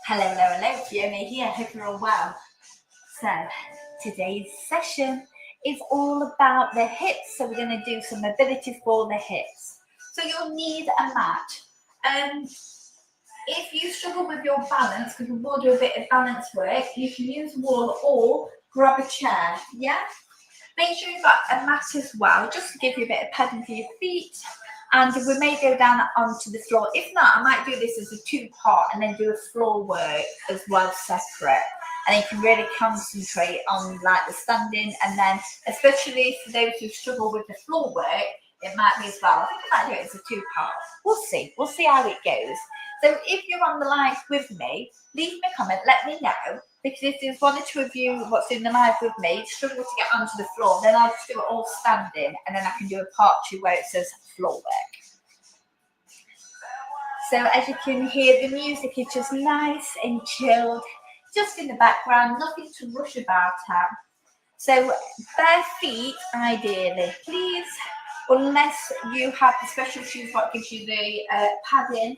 Hello, Fiona here, hope you're all well. So, today's session is all about the hips, so we're going to do some mobility for the hips. So you'll need a mat. If you struggle with your balance, because we will do a bit of balance work, you can use a wall or grab a chair, yeah? Make sure you've got a mat as well, just to give you a bit of padding for your feet. And we may go down onto the floor. If not, I might do this as a two-part and then do a floor work as well separate. And you can really concentrate on like the standing, and then especially for those who struggle with the floor work, it might be as well. I think I might do it as a two-part. We'll see how it goes. So if you're on the live with me, leave me a comment, let me know, because if there's one or two of you what's in the live with me struggle to get onto the floor, then I'll just do it all standing, and then I can do a part 2 where it says floor work. So as you can hear, the music is just nice and chilled, just in the background, nothing to rush about at. So bare feet ideally, please, unless you have the special shoes what gives you the padding,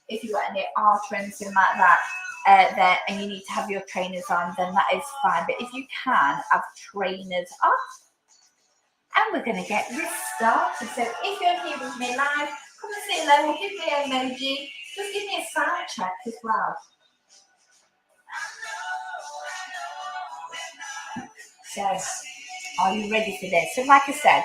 if you've got any arch or anything like that there, and you need to have your trainers on, then that is fine. But if you can, have trainers off. And we're going to get this started. So if you're here with me live, come and say hello, give me an emoji, just give me a sound check as well. So, are you ready for this? So like I said,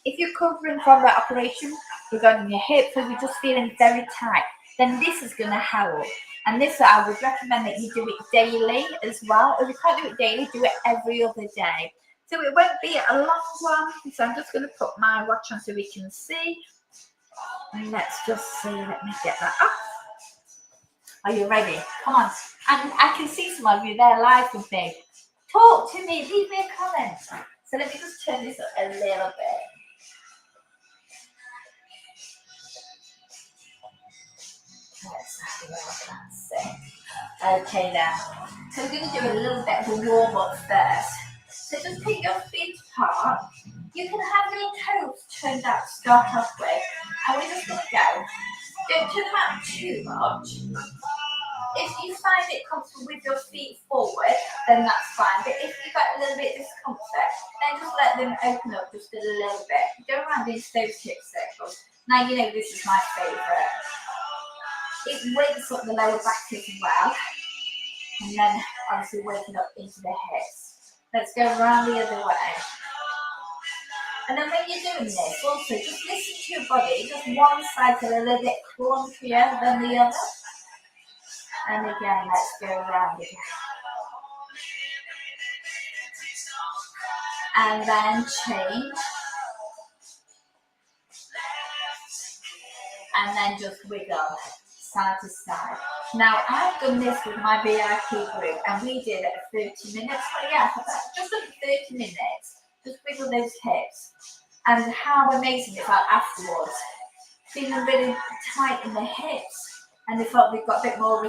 if you're recovering from the operation regarding your hips, or you're just feeling very tight, then this is going to help. And this, I would recommend that you do it daily as well. If you can't do it daily, do it every other day. So it won't be a long one. So I'm just going to put my watch on so we can see. And let's just see. Let me get that off. Are you ready? Come on. And I can see some of you there live with me. Talk to me. Leave me a comment. So let me just turn this up a little bit. Let's have a look. That's it. Okay now. So we're going to do a little bit of a warm up first. So just pick your feet apart. You can have your toes turned out to start off with. And we're just going to go. Don't turn them out too much. If you find it comfortable with your feet forward, then that's fine. But if you've got a little bit of discomfort, then just let them open up just a little bit. Go around into those hip circles. Now you know this is my favourite. It wakes up the lower back as well. And then obviously waking up into the hips. Let's go around the other way. And then when you're doing this, also just listen to your body. Just one side's a little bit clunkier than the other. And again, let's go around again. And then change. And then just wiggle side to side. Now, I've done this with my VIP group, and we did it at 30 minutes. But yeah, just under 30 minutes. Just wiggle those hips. And how amazing it felt afterwards. Feeling really tight in the hips. And they felt they've got a bit more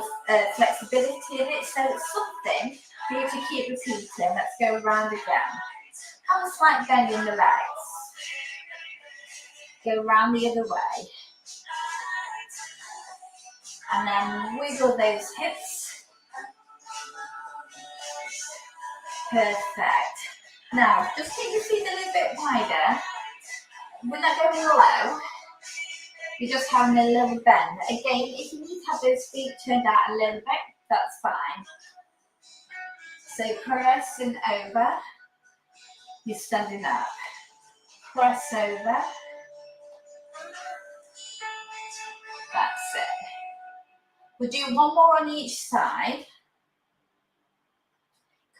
flexibility in it. So it's something for you to keep repeating. Let's go around again. Have a slight bend in the legs. Go around the other way. And then wiggle those hips. Perfect. Now, just take your feet a little bit wider. We're not going low. You're just having a little bend. Again, if you need to have those feet turned out a little bit, that's fine. So pressing over. You're standing up. Press over. That's it. We'll do one more on each side.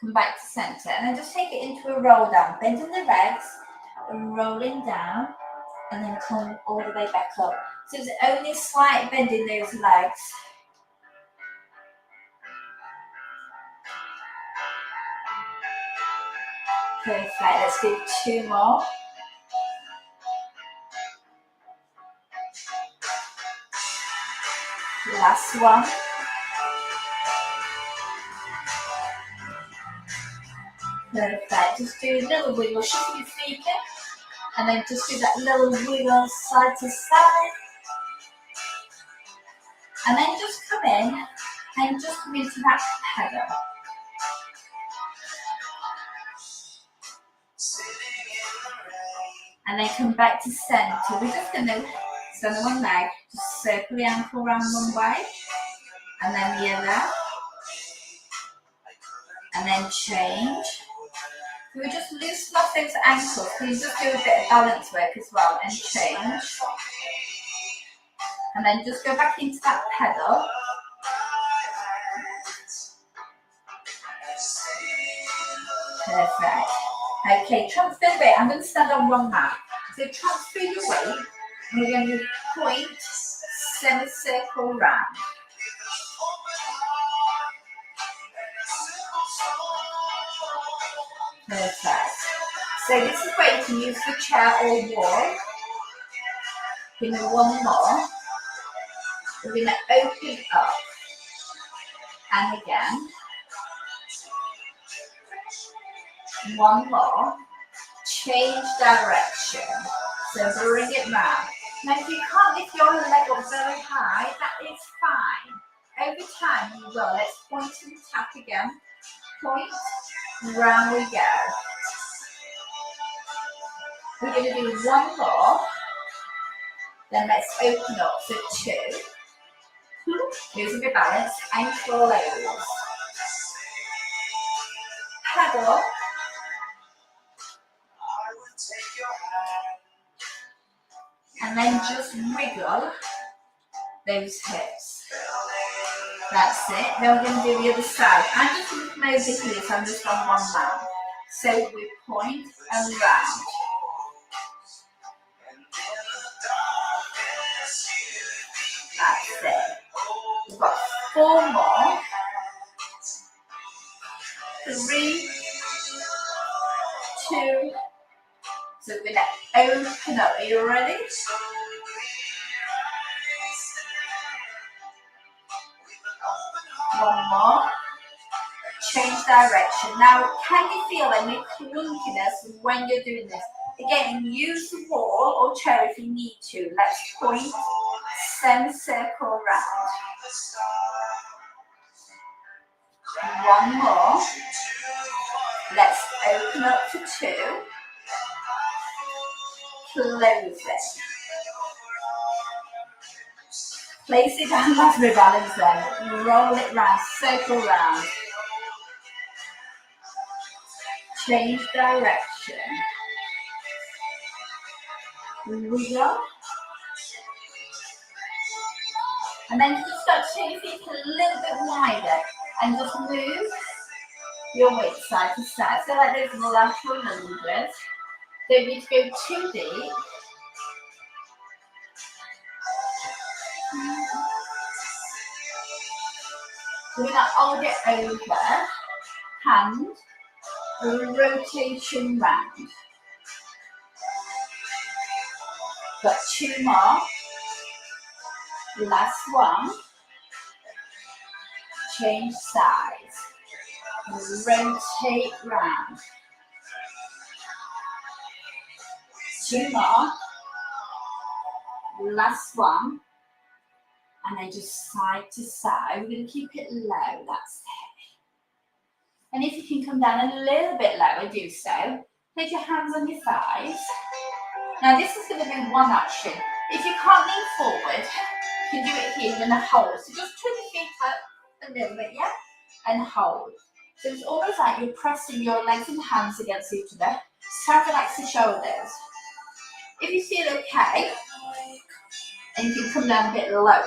Come back to centre. And then just take it into a roll down. Bending the legs. And rolling down. And then come all the way back up. So it's only a slight bend in those legs. Perfect. Let's do 2 more. Last one. Perfect. Just do a little wiggle. Shuffle your feet in. And then just do that little wiggle side to side. And then just come in and just come into that pedal. And then come back to centre. We're just going to stand on one leg, just circle the ankle around one way, and then the other, and then change. So we just loosen off those ankles. Can you just do a bit of balance work as well, and change. And then just go back into that pedal. Perfect. Okay, transfer the weight. I'm going to stand on one mat. So transfer your weight, and we're going to point, semicircle round. Perfect. So this is where you can use the chair or wall. Give me one more. We're going to open up. And again. One more. Change direction. So bring it round. Now if you can't lift your leg up very high, that is fine. Over time you will. Let's point and tap again. Point. Round we go. We're going to do one more. Then let's open up for 2. Losing your balance and close. Pedal. And then just wiggle those hips. That's it. Then we're going to do the other side. I'm just going to come over here, so I'm just on one leg. So we point and round. That's it. We've got 4 more. 3, 2. So we're going to open up. Are you ready? One more. Change direction. Now, can you feel any clunkiness when you're doing this? Again, use the wall or chair if you need to. Let's point, semicircle round. One more. Let's open up for 2. Close it. Place it down as we balance then. Roll it round, circle round. Change direction. Wiggle. And then just start to take your feet a little bit wider and just move your weight side to side. So like those lateral lunges. Don't need to go too deep. We're going to hold it over, hand, rotation round. Got 2 more. Last one. Change sides. Rotate round. 2 more. Last one. And then just side to side. We're going to keep it low. That's it. And if you can come down a little bit lower, do so. Place your hands on your thighs. Now this is going to be one action. If you can't lean forward, you can do it here. You're going to hold. So just turn your feet up a little bit, yeah? And hold. So it's almost like you're pressing your legs and hands against each other. Try to relax the shoulders. If you feel okay, and you can come down a bit lower,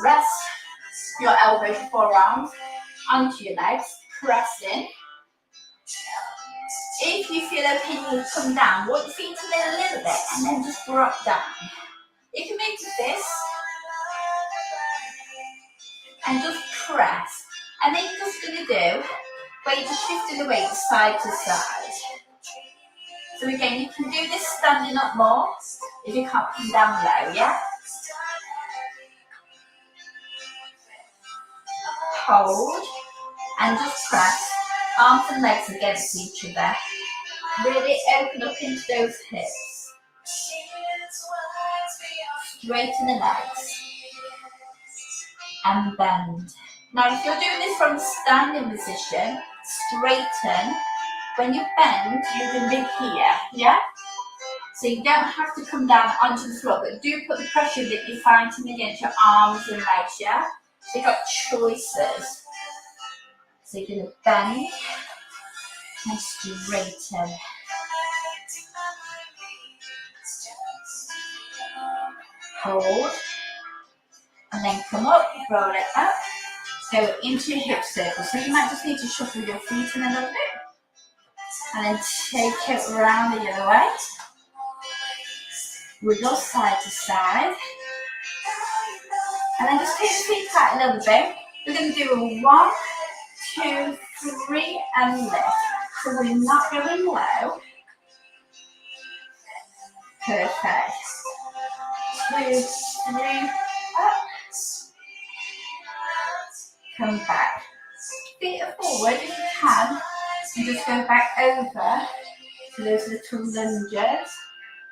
rest your elbows, forearms onto your legs, press in. If you feel okay, you come down, walk your feet a little bit, and then just drop down. You can move to this, and just press. And then you're just going to do, where you're just shifting the weight side to side. So again, you can do this standing up more, if you can't come down low, yeah? Hold, and just press arms and legs against each other. Really open up into those hips. Straighten the legs. and bend. Now, if you're doing this from standing position, straighten. When you bend, you're going to be here, yeah? So you don't have to come down onto the floor, but do put the pressure that you're fighting against your arms and legs, yeah? So you've got choices. So you're going to bend and straighten. Hold. And then come up, roll it up, go into your hip circle. So you might just need to shuffle your feet in a little bit. And then take it around the other way. Wiggle side to side. And then just take the feet out a little bit. We're going to do a 1, 2, 3 and lift. So we're not going low. Perfect. 2, 3, up. Come back. Feet are forward if you can. And just go back over to those little lunges.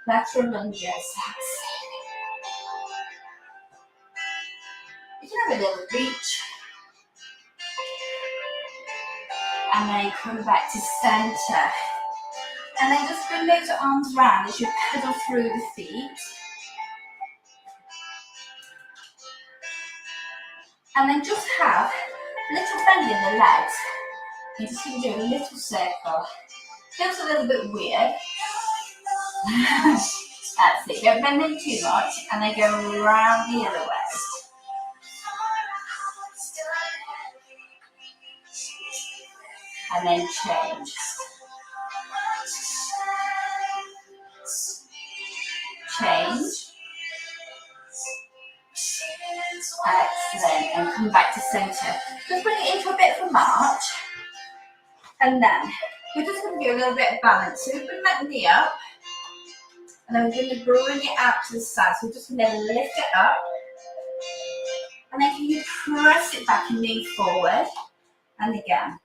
Lateral lunges. You can have a little reach. And then come back to center. And then just bring those arms round as you pedal through the feet. And then just have a little bend in the legs. You're just going to do a little circle. Feels a little bit weird. That's it. Don't bend them too much. And then go around the other way. And then change. Change. Excellent. And come back to center. Just bring it into a bit of a march. And then we're just going to do a little bit of balance. So we bring that knee up. And then we're going to bring it out to the side. So we're just going to lift it up. And then can you press it back and lean forward. And again.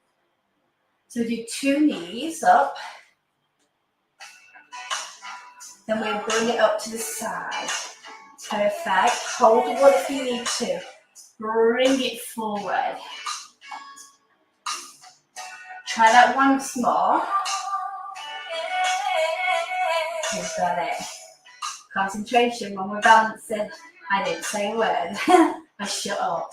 So we do 2 knees up. Then we'll bring it up to the side. Perfect. Hold the wall if you need to. Bring it forward. Try that once more. You've got it. Concentration when we're balancing. I didn't say a word. I shut up.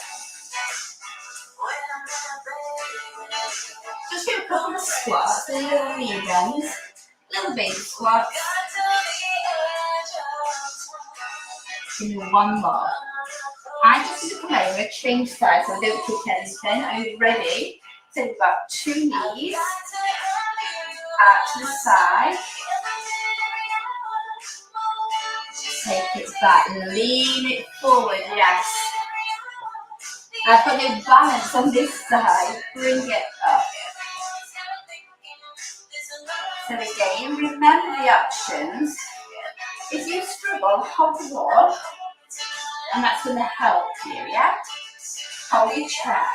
Just do a couple of squats, a little knee bends, little baby squats. Give me one more. I just need to come over, change sides so I don't kick anything. Are you ready? So we've got 2 knees out to the side. Take it back, lean it forward, yes. I've got no balance on this side, bring it up. So again, remember the options. If you struggle, hold the wall, and that's going to help you, yeah? Hold your chair.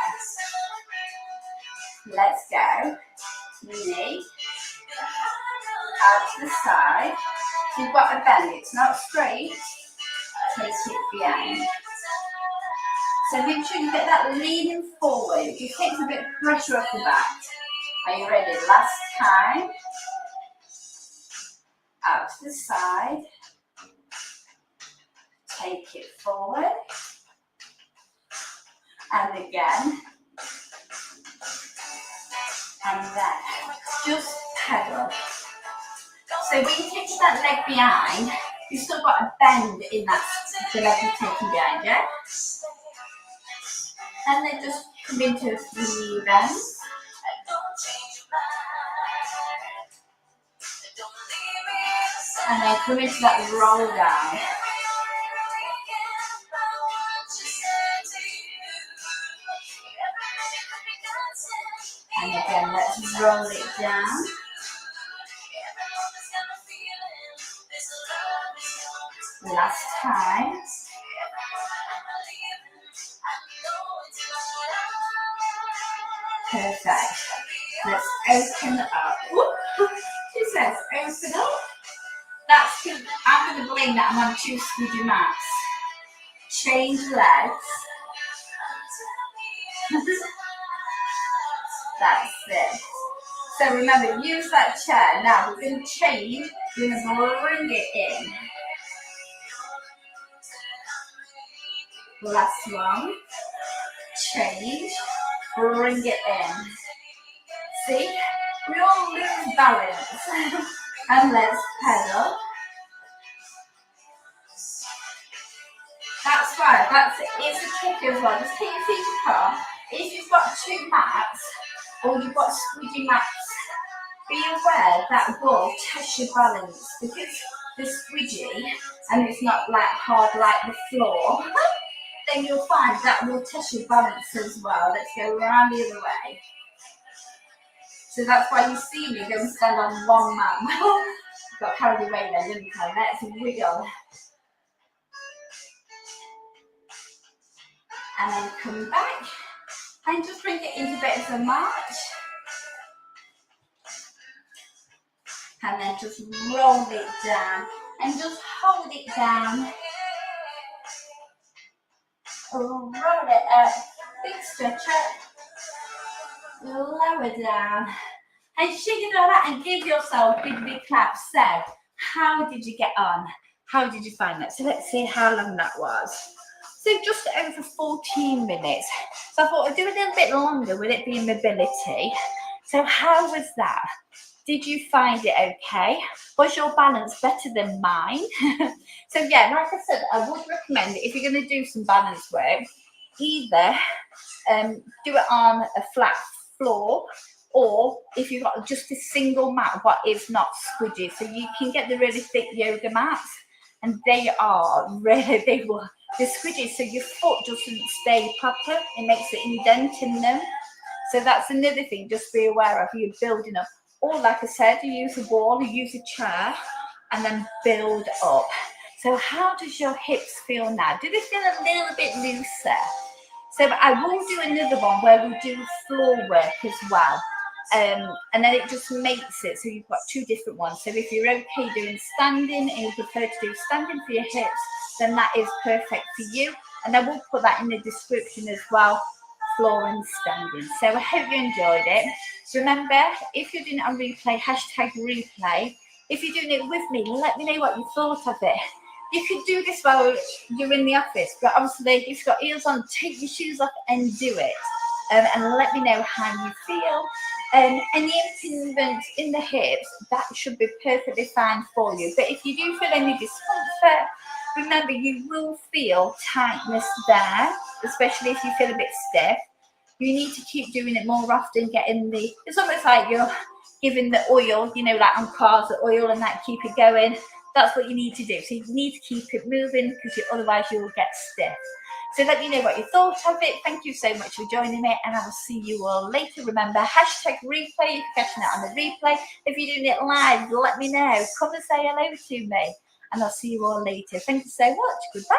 Let's go. Knee out to the side. So you've got a bend, it's not straight. Take it behind. So make sure you get that leaning forward. It just takes a bit of pressure off the back. Are you ready? Last time. Out to the side. Take it forward. And again. And then just pedal. So when you take that leg behind, you've still got a bend in that the leg you're taking behind, yeah? And then just come into 3 bends. And then come into that roll down. And again, let's roll it down. Last time. Perfect. Let's open up. Whoop. She says open up. That's good. I'm going to blame that I'm on 2 squidgy mats. Change legs. That's it. So remember, use that chair. Now we're going to change. We're going to bring it in. Last one. Change. Bring it in. See? We all lose balance. And let's pedal. That's right. That's it. It's a trick as well. Just take your feet apart. If you've got two mats or you've got squidgy mats, be aware that will test your balance because the squidgy and it's not like hard like the floor. Then you'll find that will test your balance as well. Let's go around the other way. So that's why you see me don't stand on one mat. Got carried away then, didn't I? Let's wiggle. And then come back and just bring it into a bit of a march. And then just roll it down and just hold it down. Roll it up, big stretch up, lower down, and shake it all out and give yourself a big clap. So, how did you get on? How did you find that? So let's see how long that was. So just over 14 minutes. So I thought I'd do a little bit longer with it being mobility. So how was that? Did you find it okay? Was your balance better than mine? So yeah, like I said, I would recommend it if you're going to do some balance work, either do it on a flat floor, or if you've got just a single mat, but it's not squidgy. So you can get the really thick yoga mats, and they are really, they're squidgy, so your foot doesn't stay proper. It makes it indent in them. So that's another thing, just be aware of. You're building up. Or like I said, you use a wall, you use a chair, and then build up. So how does your hips feel now? Do they feel a little bit looser? So I will do another one where we do floor work as well. And then it just makes it so you've got two different ones. So if you're okay doing standing and you prefer to do standing for your hips, then that is perfect for you. And I will put that in the description as well, floor and standing. So I hope you enjoyed it. Remember, if you're doing it on replay, hashtag replay. If you're doing it with me, let me know what you thought of it. You could do this while you're in the office, but obviously if you've got heels on, take your shoes off and do it. And let me know how you feel. Any impingement in the hips, that should be perfectly fine for you. But if you do feel any discomfort, remember you will feel tightness there, especially if you feel a bit stiff. You need to keep doing it more often, it's almost like you're giving the oil, you know, like on cars, the oil and that, keep it going. That's what you need to do. So you need to keep it moving because otherwise you will get stiff. So let me know what you thought of it. Thank you so much for joining me, and I will see you all later. Remember, hashtag replay if you're catching it on the replay. If you're doing it live, let me know. Come and say hello to me, and I'll see you all later. Thank you so much. Goodbye.